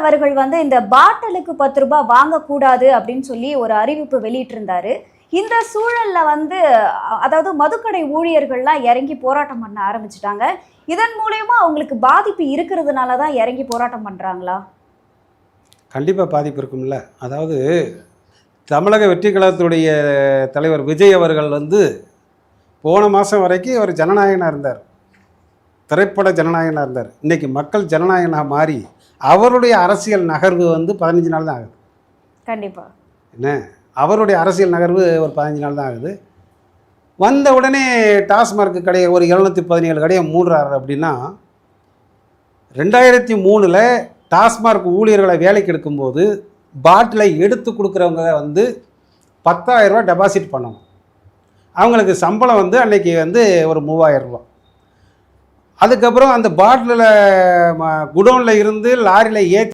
அவர்கள் வந்து இந்த பாட்டிலுக்கு 10 ரூபாய் வாங்கக்கூடாது அப்படின்னு சொல்லி ஒரு அறிவிப்பு வெளியிட்டிருந்தாரு. இந்த சூழல்ல வந்து அதாவது மதுக்கடை ஊழியர்கள்லாம் இறங்கி போராட்டம் பண்ண ஆரம்பிச்சிட்டாங்க. இதன் மூலயமா அவங்களுக்கு பாதிப்பு இருக்கிறதுனால தான் இறங்கி போராட்டம் பண்றாங்களா? கண்டிப்பாக பாதிப்பு இருக்கும்ல. அதாவது தமிழக வெற்றி கழகத்துடைய தலைவர் விஜய் அவர்கள் வந்து போன மாதம் வரைக்கும் அவர் ஜனநாயகனாக இருந்தார், திரைப்பட ஜனநாயகனாக இருந்தார். இன்றைக்கி மக்கள் ஜனநாயகனாக மாறி அவருடைய அரசியல் நகர்வு வந்து 15 நாள் தான் ஆகுது. கண்டிப்பாக என்ன, அவருடைய அரசியல் நகர்வு ஒரு 15 நாள் தான் ஆகுது. வந்த உடனே டாஸ்மார்க் கடையை ஒரு 717 கடையை மூடுறாரு. அப்படின்னா 2003 டாஸ்மார்க் ஊழியர்களை வேலைக்கு எடுக்கும்போது பாட்டிலை எடுத்து கொடுக்குறவங்க வந்து 10,000 ரூபா டெபாசிட் பண்ணணும். அவங்களுக்கு சம்பளம் வந்து அன்றைக்கி வந்து ஒரு 3000 ரூபா. அதுக்கப்புறம் அந்த பாட்டிலில் குடோனில் இருந்து லாரியில் ஏற்றி